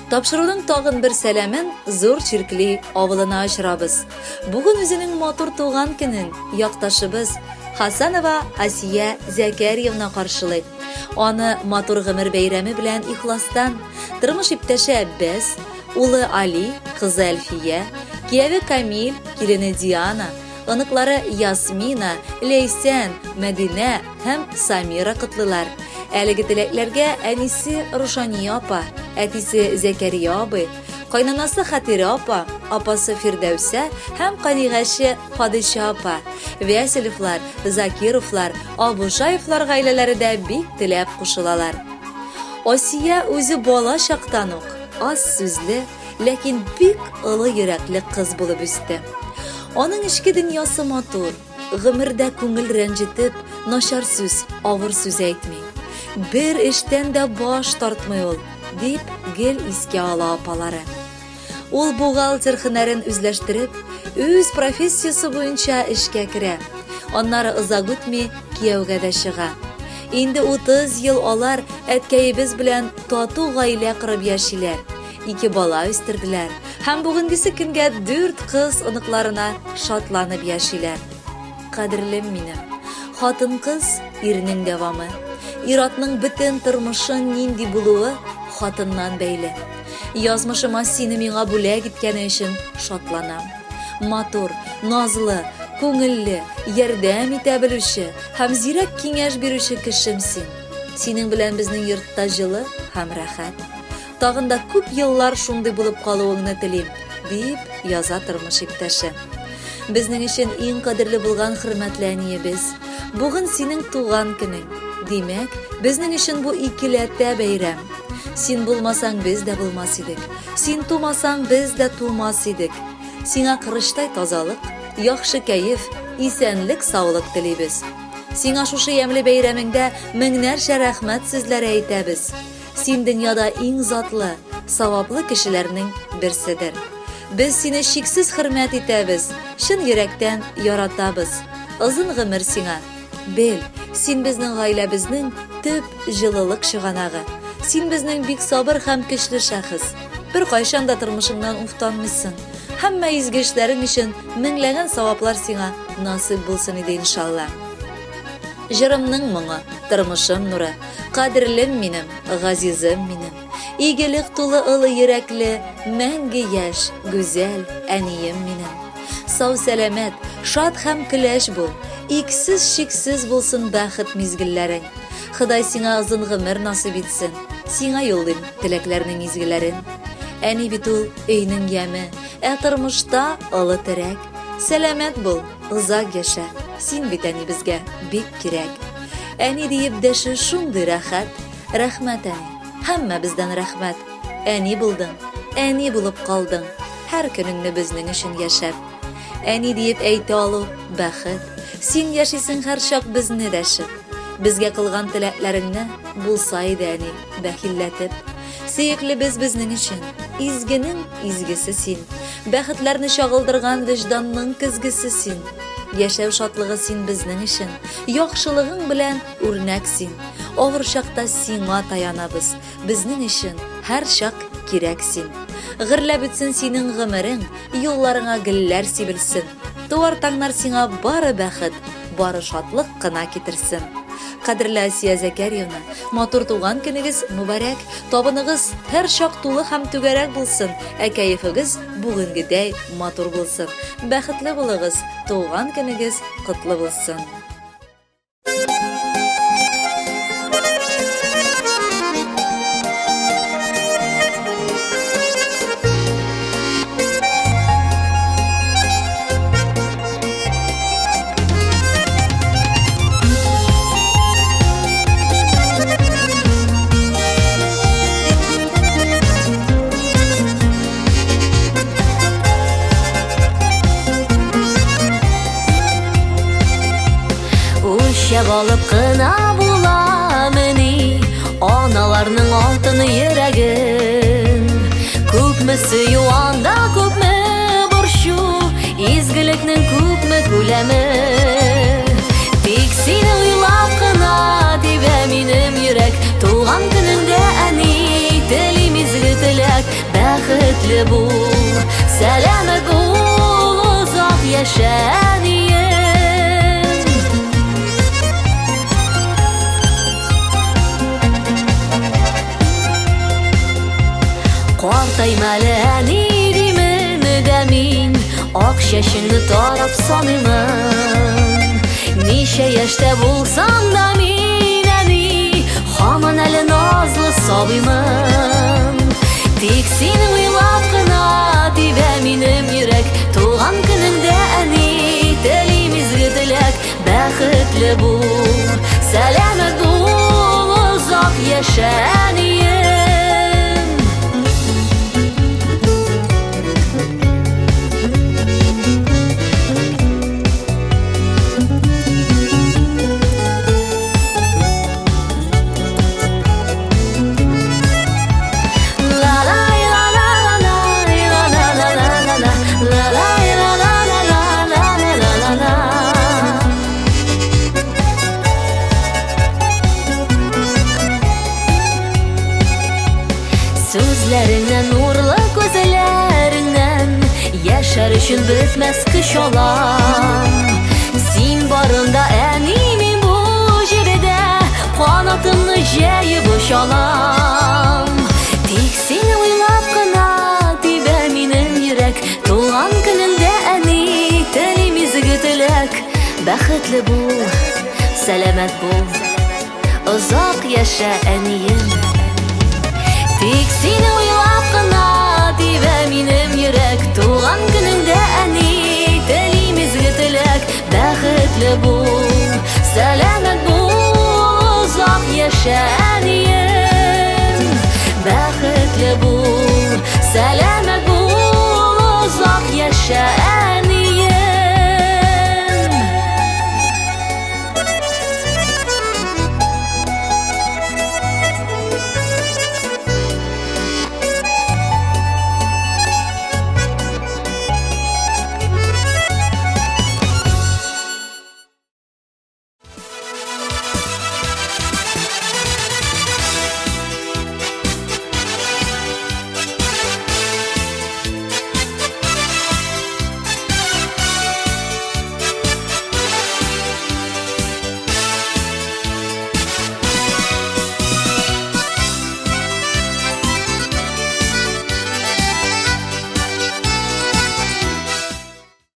Тапшыруның тагын бер сәламен зур чиркли авылына очрабыз. Бүген үзенең матур туган көнен якташыбыз Хасанова Асия Зәкәриевна каршылый. Аны матур гомер бәйрәме белән ихластан тормыш иптәше Әббәс, улы Али, кызы Әлфия, кияве Камил, килене Диана, оныклары Ясмина, Лейсән, Мәдинә һәм Самира кытлылар. Әлеге теләкләргә әнисе Рушания апа, әтисе Зәкәрия абый, кайнанасы Хатира апа, апасы Фирдәүсә һәм канигәче Хадиша апа, Вәсилевлар, Закировлар, Абушаевлар гаиләләре дә бик теләп кушылалар. Асия үзе бала чактан ук аз сүзле, ләкин бик олы йөрәкле кыз булып үсте. Аның эчке дөньясы матур, гомердә күңел рәнҗетеп, начар сүз, авыр сүз әйтми. Бер эштән дә баш тартмый ул, дип гел искә ала апалары. Ул бухгалтер һөнәрен үзләштереп, үз профессиясы буенча эшкә керә. Аннары озак үтми кияүгә дә чыга. Инде 30 ел алар әткәебез белән тату гаилә кырып яшиләр. 2 бала үстерделәр һәм бүгенгесе көнгә 4 кыз оныкларына шатланып яшиләр. Кадерлем минем, хатын-кыз ирнең дәвамы. Иратның бөтен тормышын нинди булуы хатыннан бәйле. Язмышыма сине миңа бүләк иткәне өчен шатланам. Матур, назлы, күңелле, ярдәм итә белүче һәм зирәк киңәш бирүче кешем син. Синең белән безнең йортта җылы һәм рәхәт. Тагын да күп еллар шундый булып калуыңны телим, дип яза тормыш иптәше. Безнең өчен иң кадерле булган хөрмәтле әниебез, бүген синең туган көнең. Димәк, безнең өчен бу икеләтә бәйрәм. Син булмасаң без дә булмас идек. Син тумасаң без дә тумас идек. Сиңа кырыштай тазалык, яхшы кәеф, исәнлек, саулык телибез. Сиңа шушы ямьле бәйрәмеңдә меңнәрчә рәхмәт сүзләре әйтәбез. Син дөньяда иң затлы, саваплы кешеләрнең берседер. Без сине чиксез хөрмәт итәбез, чын йөрәктән яратабыз. Озын гомер сиңа. Бел, син безнең гаиләбезнең төп җылылык чыганагы. Син безнең бик сабыр һәм көчле шәхес. Бер кайчан да тормышыңнан уфтанмыйсың. Һәммә изге эшләрең өчен меңләгән саваплар сиңа насыйп булсын иде иншалла. Җырымның моңы, тормышым нуры, кадерлем минем, газизем минем. Игелек тулы олы йөрәкле, мәңге яшь, гүзәл әнием минем. Сау сәламәт, шат һәм көләч бул. Иксез чиксез булсын бәхет мизгелләрең. Ходай сиңа озын гомер насыйп итсен. Сиңа юллыйм теләкләрнең изгеләрен. Әни бит ул өйнең яме, тормышта олы терәк. Сәламәт бул, озак яшә. Син бит әни безгә бик кирәк. Әни диеп дәше шундый рәхәт. Рәхмәт әни, һәммә бездән рәхмәт. Әни булдың, әни булып калдың. Һәр көнеңне безнең өчен яшәп. Әни диеп әйтә алу бәхет. Син яшисең һәр чак безне дәшеп. Безгә кылган теләкләреңне булса иде әни, бәхилләтеп. Сөекле безнең өчен, изгенең изгесе син. Бәхетләрне чагылдырган вижданның көзгесе син. Яшәү шатлыгы син безнең өчен, яхшылыгың белән үрнәк син. Авыр чакта сиңа таянабыз, безнең өчен һәр чак кирәк син. Гырләп үтсен синең гомерең, юлларыңа гөлләр сибелсен. Туар таңнар сиңа бары бәхет, бары шатлык кына китерсен. Кадерле Асия Зәкәриевна, матур туган көнегез мөбарәк, табыныгыз һәр чак тулы һәм түгәрәк булсын, кәефегез бүгенгедәй матур булсын. Бәхетле булыгыз, туган көнегез котлы булсын. Алып кына буламыни аналарның алтын йөрәген. Күпме сөю анда, күпме борчу, изгелекнең күпме күләме. Тик сине уйлап кына тибә минем йөрәк. Туган көнеңдә әни телим изге теләк. бәхетле бул, сәламәт бул, озак яшә әнием. Картайма әле әни димен дә мин, ак чәчеңне тарап саныймын. Ничә яшьтә булсам да мин әни, һаман әле назлы сабыймын. Тик сине уйлап кына тибә минем йөрәк, туган көнеңдә әни, телим изге теләк. Бәхетле бул, сәламәт бул, озак яшә әнием. Сүзләреңнән, нурлы күзләреңнән, яшәр өчен бетмәс көч алам. Син барында әни, мин бу җирдә канатымны җәеп очалам. Тик сине уйлап кына тибә минем йөрәк, туган көнеңдә әни, телим изге теләк. Бәхетле бул, сәламәт бул, озак яшә әнием. Тик сине уйлап кына тибә минем йөрәк, туган көнеңдә әни, телим изге теләк. Бәхетле бул, сәламәт бул, озак яшә әнием. Бәхетле бул, сәламәт бул, озак яшә